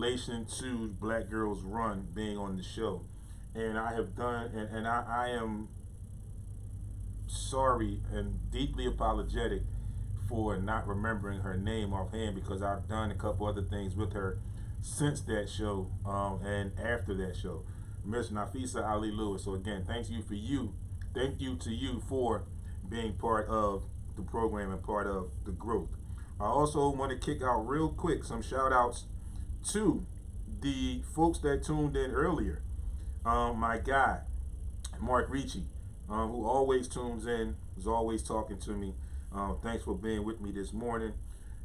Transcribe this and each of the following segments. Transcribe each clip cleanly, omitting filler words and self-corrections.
relation to Black Girls Run being on the show. And I have done, and I am sorry and deeply apologetic for not remembering her name offhand because I've done a couple other things with her since that show and after that show. Miss Nafisa Ali Lewis. So again, thank you to you for being part of the program and part of the growth. I also want to kick out real quick some shout outs to the folks that tuned in earlier. My guy, Mark Ricci, who always tunes in, is always talking to me. Thanks for being with me this morning.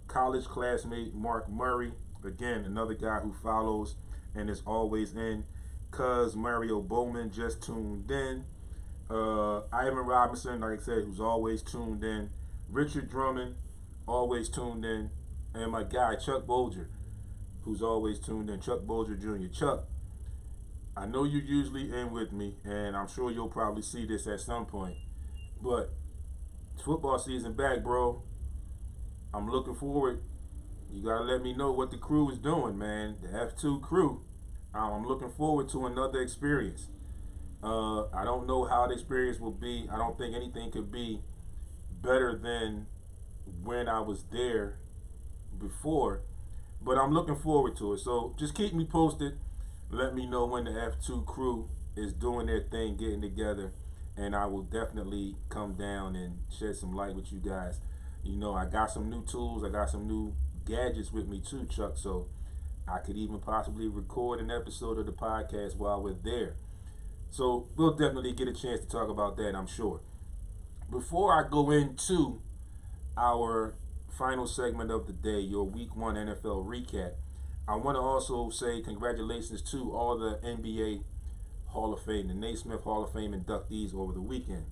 College classmate Mark Murray, again, another guy who follows and is always in. Cuz Mario Bowman just tuned in. Ivan Robinson, like I said, who's always tuned in. Richard Drummond, always tuned in. And my guy, Chuck Bolger, who's always tuned in. Chuck Bolger Jr. Chuck, I know you're usually in with me, and I'm sure you'll probably see this at some point. But it's football season back, bro. I'm looking forward. You gotta let me know what the crew is doing, man. The F2 crew. I'm looking forward to another experience. I don't know how the experience will be. I don't think anything could be better than when I was there before, but I'm looking forward to it. So just keep me posted. Let me know when the F2 crew is doing their thing, getting together, and I will definitely come down and shed some light with you guys. You know, I got some new tools. I got some new gadgets with me too, Chuck, so I could even possibly record an episode of the podcast while we're there. So we'll definitely get a chance to talk about that, I'm sure. Before I go into our final segment of the day, your Week 1 NFL recap, I want to also say congratulations to all the NBA Hall of Fame, the Naismith Hall of Fame inductees over the weekend.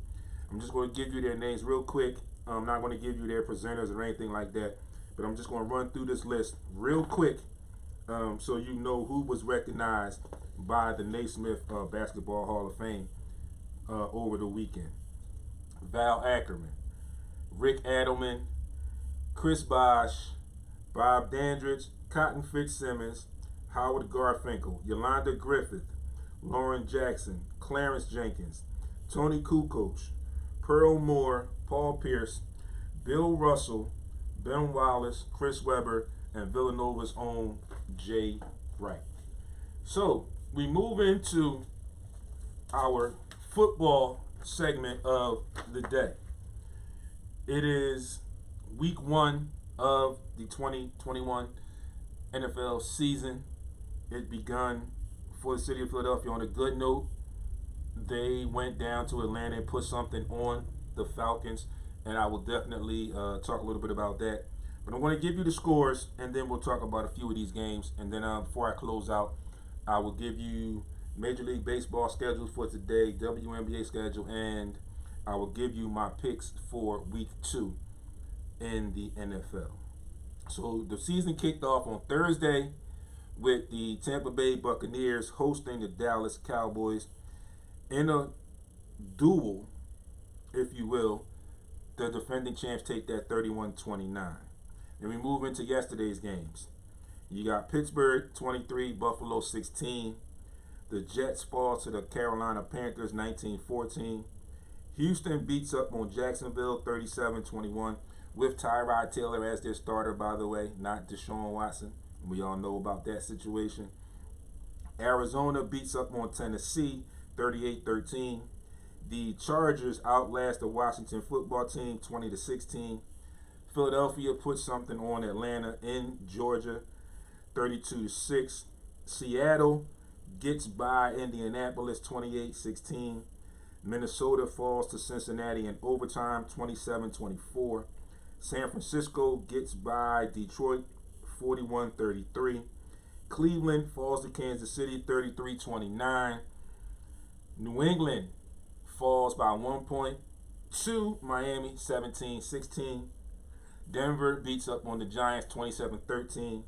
I'm just going to give you their names real quick. I'm not going to give you their presenters or anything like that, but I'm just going to run through this list real quick so you know who was recognized by the Naismith Basketball Hall of Fame over the weekend. Val Ackerman, Rick Adelman, Chris Bosh, Bob Dandridge, Cotton Fitzsimmons, Howard Garfinkel, Yolanda Griffith, Lauren Jackson, Clarence Jenkins, Tony Kukoc, Pearl Moore, Paul Pierce, Bill Russell, Ben Wallace, Chris Webber, and Villanova's own Jay Wright. So we move into our football segment of the day. It is week 1 of the 2021 NFL season. It begun for the city of Philadelphia on a good note. They went down to Atlanta and put something on the Falcons, and I will definitely talk a little bit about that. But I'm going to give you the scores, and then we'll talk about a few of these games. And then before I close out, I will give you Major League Baseball schedule for today, WNBA schedule, and I will give you my picks for week 2 in the NFL. So the season kicked off on Thursday with the Tampa Bay Buccaneers hosting the Dallas Cowboys in a duel, if you will. The defending champs take that 31-29. Then we move into yesterday's games. You got Pittsburgh 23, Buffalo 16. The Jets fall to the Carolina Panthers 19-14. Houston beats up on Jacksonville 37-21 with Tyrod Taylor as their starter, by the way, not Deshaun Watson. We all know about that situation. Arizona beats up on Tennessee 38-13. The Chargers outlast the Washington football team 20-16. Philadelphia puts something on Atlanta in Georgia 32-6. Seattle gets by Indianapolis 28-16. Minnesota falls to Cincinnati in overtime 27-24. San Francisco gets by Detroit 41-33. Cleveland falls to Kansas City 33-29. New England falls by 1 point to Miami 17-16. Denver beats up on the Giants 27-13.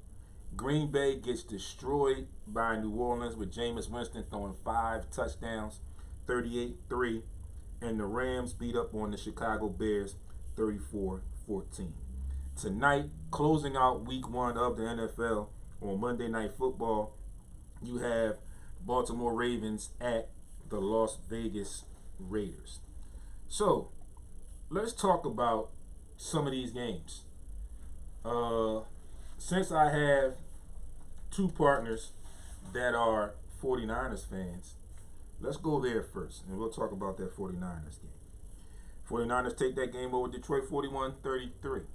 Green Bay gets destroyed by New Orleans with Jameis Winston throwing 5 touchdowns, 38-3. And the Rams beat up on the Chicago Bears 34-14. Tonight, closing out week 1 of the NFL On Monday Night Football, you have Baltimore Ravens at the Las Vegas Raiders. So let's talk about some of these games. Since I have two partners that are 49ers fans, let's go there first, and we'll talk about that 49ers game. 49ers take that game over Detroit 41-33.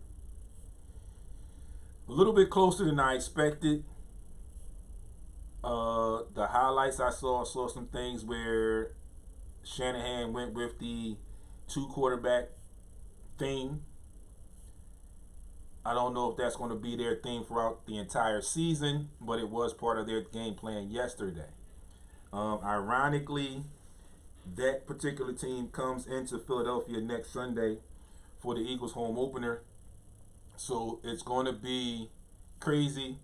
A little bit closer than I expected. The highlights I saw some things where Shanahan went with the two quarterback theme. I don't know if that's going to be their theme throughout the entire season, but it was part of their game plan yesterday. Ironically, that particular team comes into Philadelphia next Sunday for the Eagles home opener. So it's going to be crazy.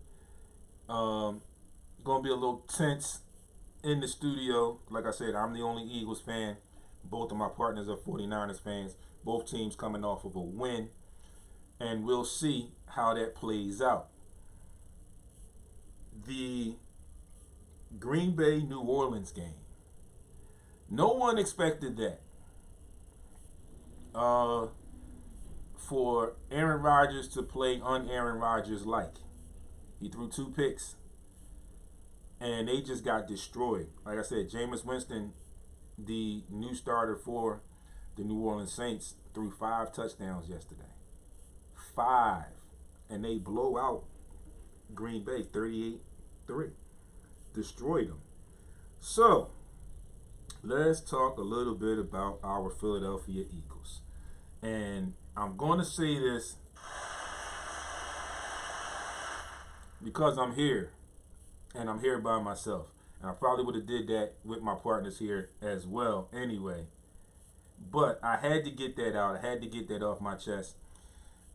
Going to be a little tense in the studio. Like I said, I'm the only Eagles fan. Both of my partners are 49ers fans. Both teams coming off of a win. And we'll see how that plays out. The Green Bay New Orleans game. No one expected that. For Aaron Rodgers to play un-Aaron Rodgers-like. He threw 2 picks. And they just got destroyed. Like I said, Jameis Winston, the new starter for the New Orleans Saints, threw 5 touchdowns yesterday. 5. And they blow out Green Bay 38-3. Destroyed them. So, let's talk a little bit about our Philadelphia Eagles. And I'm going to say this because I'm here. And I'm here by myself. And I probably would have did that with my partners here as well anyway. But I had to get that out. I had to get that off my chest.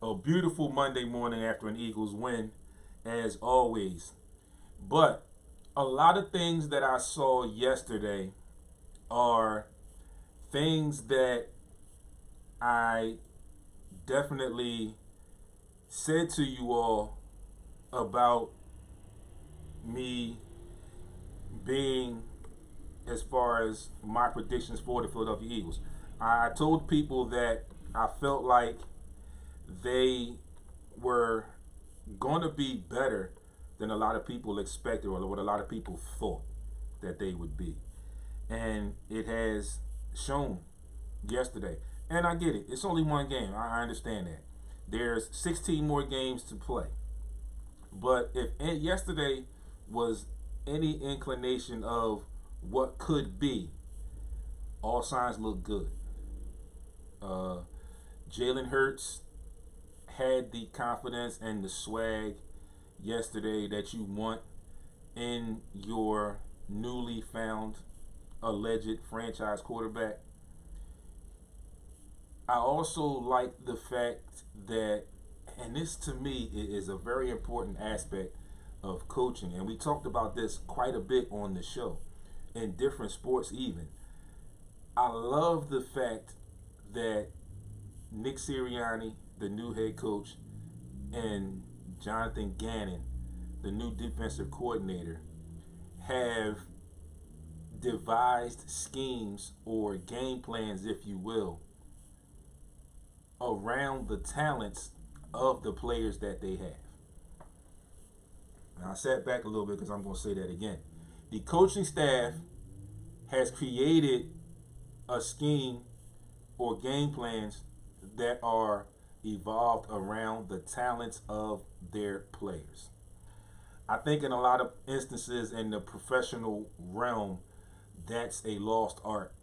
A beautiful Monday morning after an Eagles win, as always. But a lot of things that I saw yesterday are things that I definitely said to you all about me being as far as my predictions for the Philadelphia Eagles. I told people that I felt like they were going to be better than a lot of people expected or what a lot of people thought that they would be. And it has shown yesterday. And I get it. It's only one game. I understand that. There's 16 more games to play. But if yesterday was any inclination of what could be, all signs look good. Jalen Hurts had the confidence and the swag yesterday that you want in your newly found alleged franchise quarterback. I also like the fact that, and this to me is a very important aspect of coaching, and we talked about this quite a bit on the show in different sports even. I love the fact that Nick Sirianni, the new head coach, and Jonathan Gannon, the new defensive coordinator, have devised schemes or game plans, if you will, around the talents of the players that they have. Now, I sat back a little bit because I'm going to say that again. The coaching staff has created a scheme or game plans that are evolved around the talents of their players. I think in a lot of instances in the professional realm, that's a lost art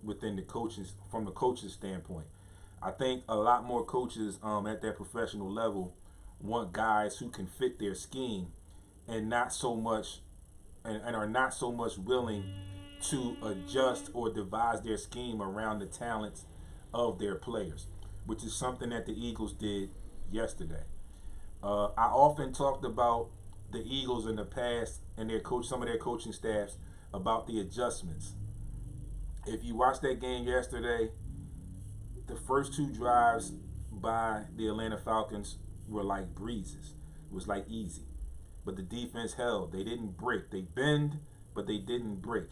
within the coaches, from the coaches' standpoint. I think a lot more coaches at that professional level want guys who can fit their scheme and not so much and are not so much willing to adjust or devise their scheme around the talents of their players, which is something that the Eagles did yesterday. I often talked about the Eagles in the past and some of their coaching staffs about the adjustments. If you watched that game yesterday, the first 2 drives by the Atlanta Falcons were like breezes. It was like easy. but the defense held. They didn't break. They bend, but they didn't break.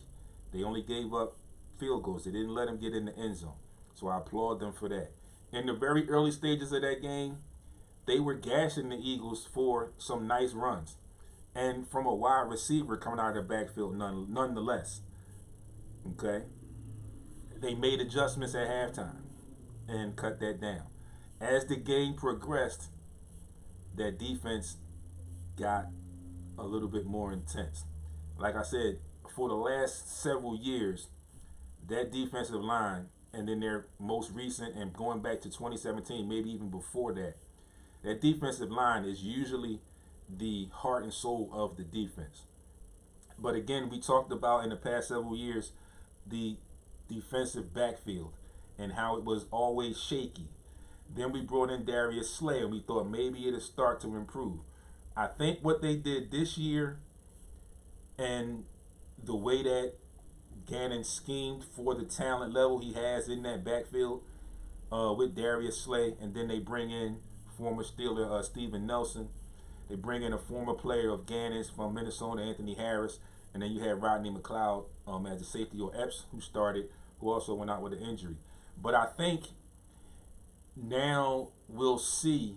They only gave up field goals. They didn't let them get in the end zone. So I applaud them for that. In the very early stages of that game, they were gashing the Eagles for some nice runs. And from a wide receiver coming out of the backfield nonetheless. Okay? They made adjustments at halftime and cut that down. As the game progressed, that defense got a little bit more intense. Like I said, for the last several years, that defensive line, and then their most recent and going back to 2017, maybe even before that, that defensive line is usually the heart and soul of the defense. But again, we talked about in the past several years the defensive backfield and how it was always shaky. Then we brought in Darius Slay and we thought maybe it'll start to improve. I think what they did this year and the way that Gannon schemed for the talent level he has in that backfield with Darius Slay, and then they bring in former Steeler Steven Nelson. They bring in a former player of Gannon's from Minnesota, Anthony Harris, and then you have Rodney McLeod as a safety, or Epps, who started, who also went out with an injury. But I think now we'll see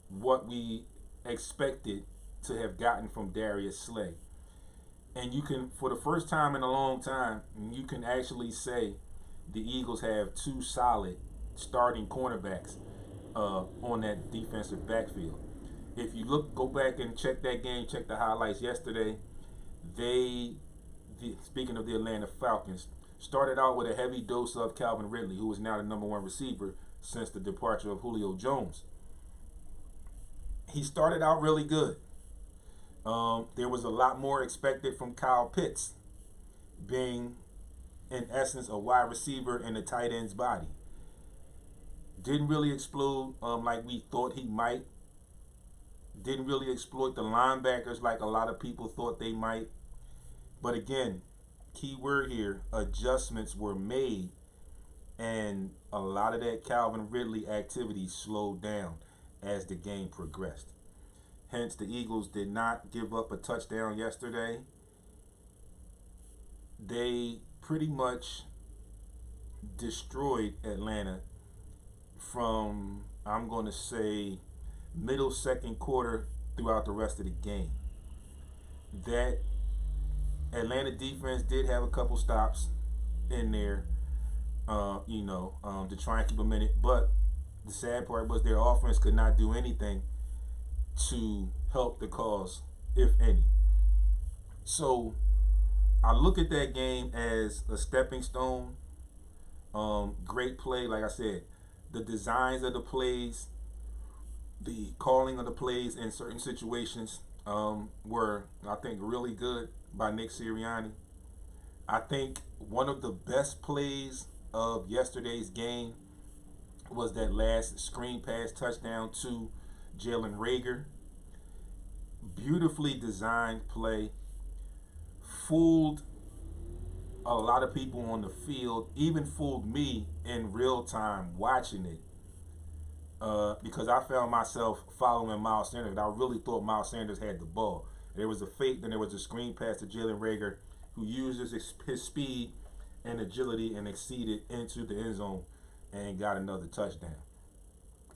what we expected to have gotten from Darius Slay. And you can, for the first time in a long time, you can actually say the Eagles have two solid starting cornerbacks on that defensive backfield. If you go back and check that game, check the highlights yesterday, speaking of the Atlanta Falcons, started out with a heavy dose of Calvin Ridley, who is now the #1 receiver since the departure of Julio Jones. He started out really good. There was a lot more expected from Kyle Pitts, being, in essence, a wide receiver in the tight end's body. Didn't really explode like we thought he might. Didn't really exploit the linebackers like a lot of people thought they might. But again, key word here, adjustments were made, and a lot of that Calvin Ridley activity slowed down as the game progressed. Hence, the Eagles did not give up a touchdown yesterday. They pretty much destroyed Atlanta from, I'm going to say, middle second quarter throughout the rest of the game. That Atlanta defense did have a couple stops in there, to try and keep them in it. But the sad part was their offense could not do anything to help the cause, if any. So I look at that game as a stepping stone. Great play, like I said. The designs of the plays, the calling of the plays in certain situations were, I think, really good by Nick Sirianni. I think one of the best plays of yesterday's game was that last screen pass touchdown to Jalen Reagor. Beautifully designed play. Fooled a lot of people on the field, even fooled me in real time watching it. Because I found myself following Miles Sanders. I really thought Miles Sanders had the ball. There was a fake, then there was a screen pass to Jalen Reagor, who used his speed and agility and exceeded into the end zone and got another touchdown.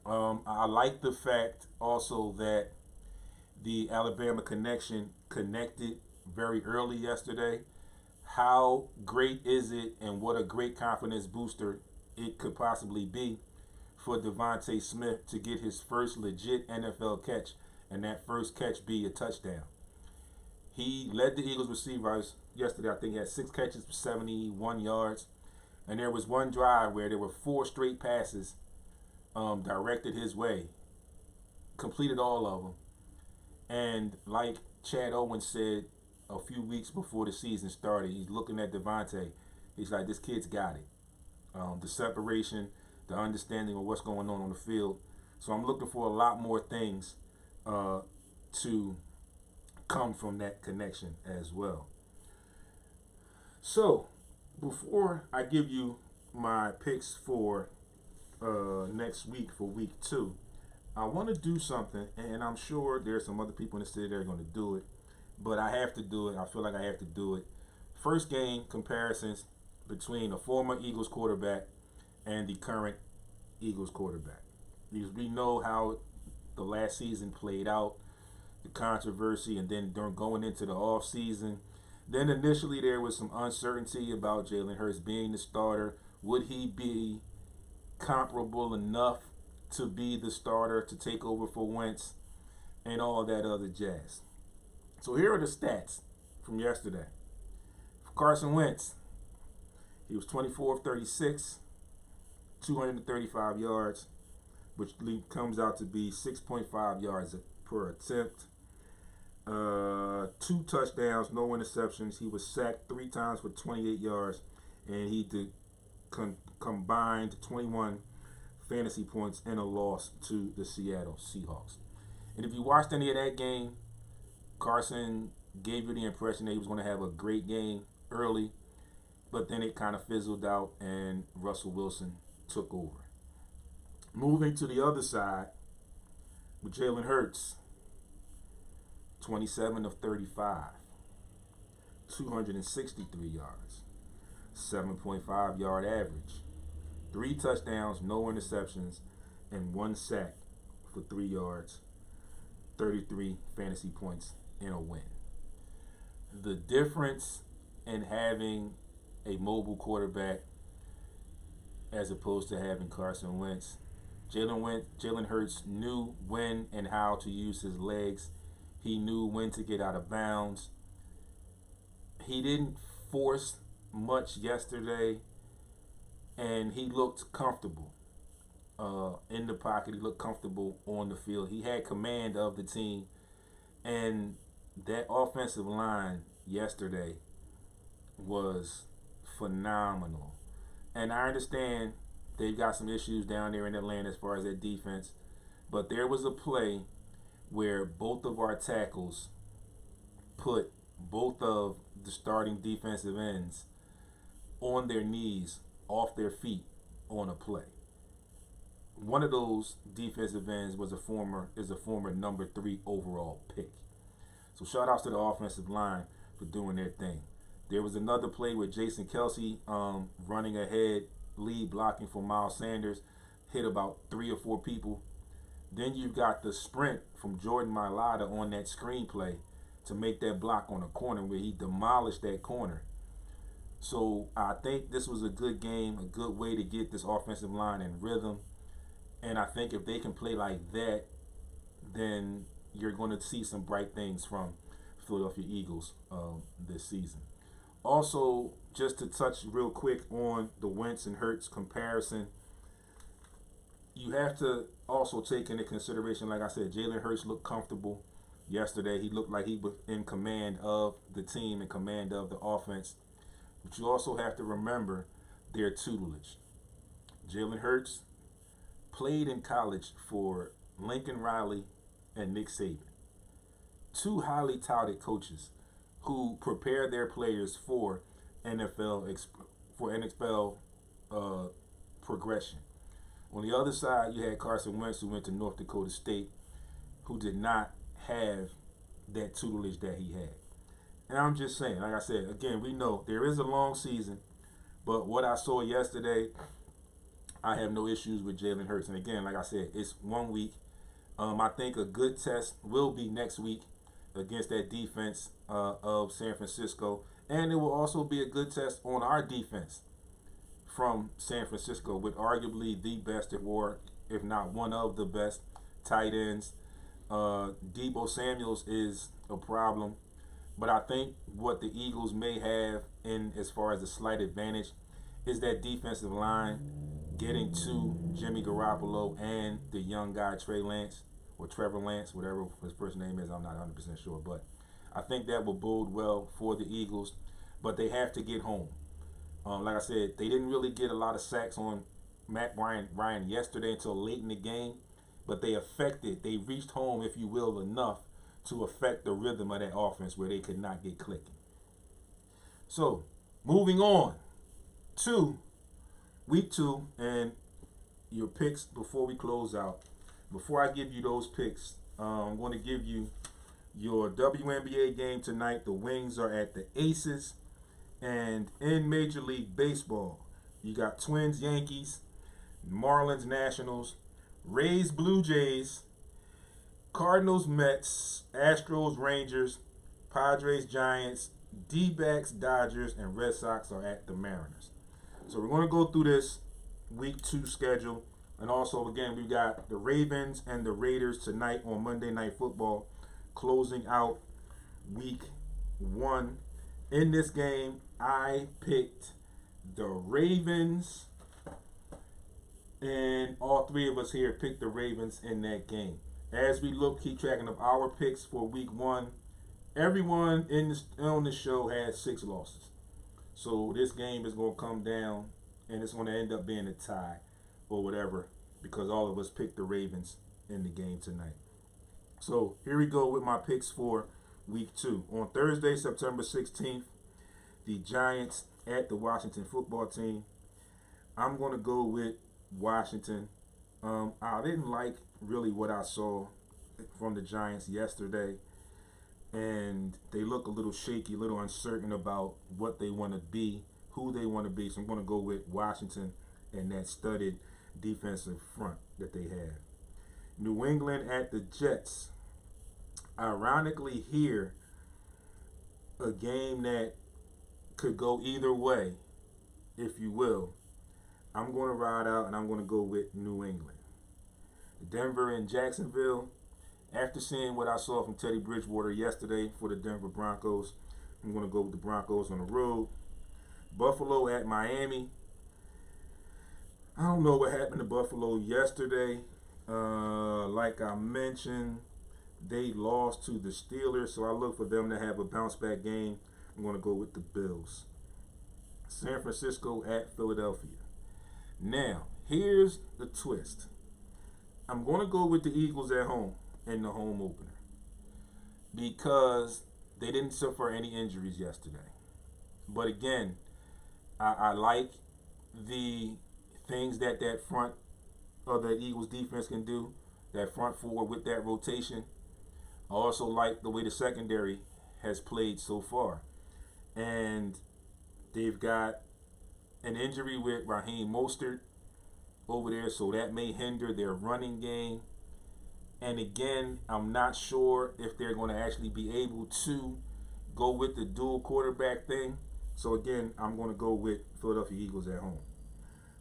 I like the fact also that the Alabama connection connected very early yesterday. How great is it, and what a great confidence booster it could possibly be for Devontae Smith to get his first legit NFL catch, and that first catch be a touchdown. He led the Eagles receivers yesterday. I think he had 6 catches for 71 yards. And there was one drive where there were 4 straight passes directed his way. Completed all of them. And like Chad Owens said a few weeks before the season started, he's looking at Devontae. He's like, this kid's got it. The separation, the understanding of what's going on the field. So I'm looking for a lot more things to come from that connection as well. So before I give you my picks for next week, for week 2, I want to do something, and I'm sure there's some other people in the city that are going to do it, but I have to do it. I feel like I have to do it. First game comparisons between a former Eagles quarterback and the current Eagles quarterback. Because we know how the last season played out, the controversy, and then during going into the off season. Then initially there was some uncertainty about Jalen Hurts being the starter. Would he be comparable enough to be the starter to take over for Wentz and all that other jazz? So here are the stats from yesterday. For Carson Wentz, he was 24 of 36, 235 yards, which comes out to be 6.5 yards per attempt. 2 touchdowns, no interceptions. He was sacked 3 times for 28 yards, and he did combined 21 fantasy points in a loss to the Seattle Seahawks. And if you watched any of that game, Carson gave you the impression that he was going to have a great game early, but then it kind of fizzled out and Russell Wilson took over. Moving to the other side with Jalen Hurts, 27 of 35, 263 yards, 7.5 yard average, 3 touchdowns, no interceptions, and 1 sack for 3 yards, 33 fantasy points in a win. The difference in having a mobile quarterback as opposed to having Carson Wentz, Jalen Hurts knew when and how to use his legs. He knew when to get out of bounds. He didn't force much yesterday, and he looked comfortable in the pocket. He looked comfortable on the field. He had command of the team, and that offensive line yesterday was phenomenal. And I understand they've got some issues down there in Atlanta as far as their defense, but there was a play where both of our tackles put both of the starting defensive ends on their knees, off their feet on a play. One of those defensive ends is a former number 3 overall pick. So shout outs to the offensive line for doing their thing. There was another play with Jason Kelce running ahead, lead blocking for Miles Sanders, hit about 3 or 4 people. Then you've got the sprint from Jordan Mailata on that screenplay to make that block on a corner where he demolished that corner. So I think this was a good game, a good way to get this offensive line in rhythm. And I think if they can play like that, then you're going to see some bright things from Philadelphia Eagles this season. Also, just to touch real quick on the Wentz and Hurts comparison, you have to also take into consideration, like I said, Jalen Hurts looked comfortable yesterday. He looked like he was in command of the team, in command of the offense. But you also have to remember their tutelage. Jalen Hurts played in college for Lincoln Riley and Nick Saban, 2 highly touted coaches who prepare their players for NFL progression. On the other side, you had Carson Wentz, who went to North Dakota State, who did not have that tutelage that he had. And I'm just saying, like I said, again, we know there is a long season, but what I saw yesterday, I have no issues with Jalen Hurts. And again, like I said, it's 1 week. I think a good test will be next week against that defense of San Francisco. And it will also be a good test on our defense from San Francisco with arguably the best, if not one of the best tight ends. Deebo Samuels is a problem. But I think what the Eagles may have in as far as a slight advantage is that defensive line getting to Jimmy Garoppolo and the young guy Trey Lance or Trevor Lance, whatever his first name is. I'm not 100% sure, but I think that will bode well for the Eagles. But they have to get home. Like I said, they didn't really get a lot of sacks on Matt Ryan yesterday until late in the game, but they reached home, if you will, enough to affect the rhythm of that offense where they could not get clicking. So, moving on to week 2 and your picks before we close out. Before I give you those picks, I'm going to give you your WNBA game tonight. The Wings are at the Aces. And in Major League Baseball, you got Twins Yankees, Marlins Nationals, Rays Blue Jays, Cardinals Mets, Astros Rangers, Padres Giants, D-backs Dodgers, and Red Sox are at the Mariners. So we're going to go through this week 2 schedule. And also, again, we got the Ravens and the Raiders tonight on Monday Night Football, closing out week 1. In this game, I picked the Ravens, and all 3 of us here picked the Ravens in that game. As we keep tracking of our picks for week 1, everyone on the show had 6 losses. So this game is going to come down, and it's going to end up being a tie or whatever, because all of us picked the Ravens in the game tonight. So here we go with my picks for week 2. On Thursday, September 16th, the Giants at the Washington football team. I'm going to go with Washington. I didn't like really what I saw from the Giants yesterday, and they look a little shaky, a little uncertain about what they want to be, who they want to be. So I'm going to go with Washington and that studded defensive front that they have. New England at the Jets. Ironically here, a game that could go either way, if you will. I'm going to ride out and I'm going to go with New England. Denver and Jacksonville. After seeing what I saw from Teddy Bridgewater yesterday for the Denver Broncos, I'm going to go with the Broncos on the road. Buffalo at Miami. I don't know what happened to Buffalo yesterday. Like I mentioned, they lost to the Steelers, so I look for them to have a bounce back game. I'm going to go with the Bills. San Francisco at Philadelphia. Now, here's the twist. I'm going to go with the Eagles at home in the home opener because they didn't suffer any injuries yesterday. But again, I like the things that front of the Eagles defense can do, that front four with that rotation. I also like the way the secondary has played so far. And they've got an injury with Raheem Mostert over there, so that may hinder their running game. And again, I'm not sure if they're going to actually be able to go with the dual quarterback thing. So again, I'm going to go with Philadelphia Eagles at home.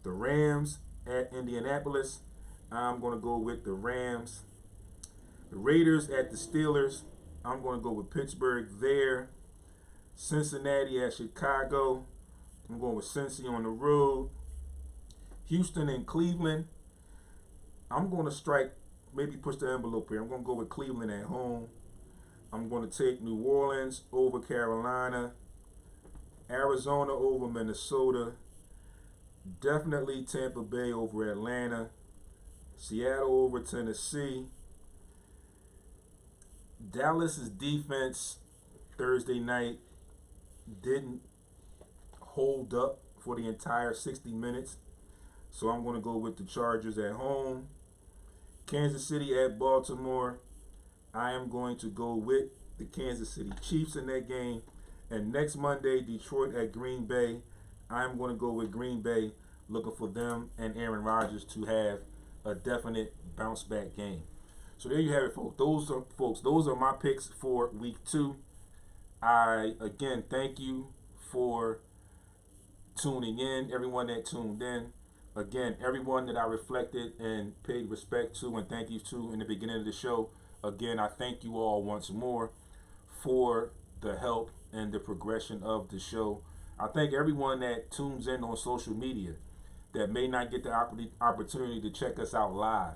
The Rams at Indianapolis. I'm going to go with the Rams. The Raiders at the Steelers. I'm going to go with Pittsburgh there. Cincinnati at Chicago. I'm going with Cincy on the road. Houston and Cleveland. I'm going to strike, maybe push the envelope here. I'm going to go with Cleveland at home. I'm going to take New Orleans over Carolina. Arizona over Minnesota. Definitely Tampa Bay over Atlanta. Seattle over Tennessee. Dallas's defense Thursday night didn't hold up for the entire 60 minutes. So I'm going to go with the Chargers at home. Kansas City at Baltimore. I am going to go with the Kansas City Chiefs in that game. And next Monday, Detroit at Green Bay. I'm going to go with Green Bay, looking for them and Aaron Rodgers to have a definite bounce back game. So there you have it, folks. Those are my picks for week 2. I again thank you for tuning in, everyone that tuned in. Again, everyone that I reflected and paid respect to and thank you to in the beginning of the show. Again, I thank you all once more for the help and the progression of the show. I thank everyone that tunes in on social media that may not get the opportunity to check us out live,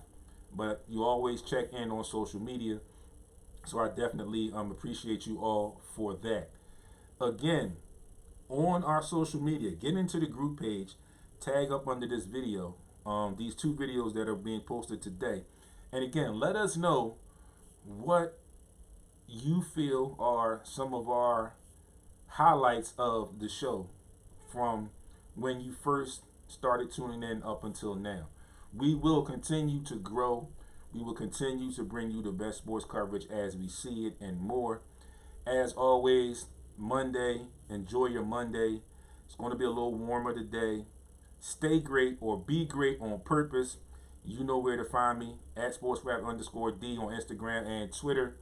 but you always check in on social media. So I definitely appreciate you all for that. Again, on our social media, get into the group page, tag up under this video, these 2 videos that are being posted today. And again, let us know what you feel are some of our highlights of the show from when you first started tuning in up until now. We will continue to grow. We will continue to bring you the best sports coverage as we see it and more. As always, Monday, enjoy your Monday. It's going to be a little warmer today. Stay great or be great on purpose. You know where to find me at sportsrap_D on Instagram and Twitter.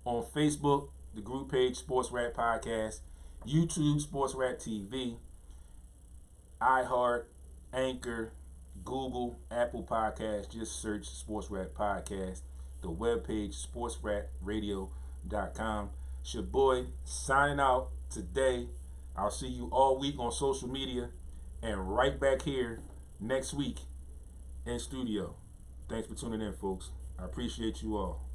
On Facebook, the group page Sports Rap Podcast. YouTube, Sports Rap TV. iHeart, Anchor, Google, Apple Podcasts. Just search Sports Rap Podcast. The webpage, sportsrapradio.com. It's your boy signing out today. I'll see you all week on social media and right back here next week in studio. Thanks for tuning in, folks. I appreciate you all.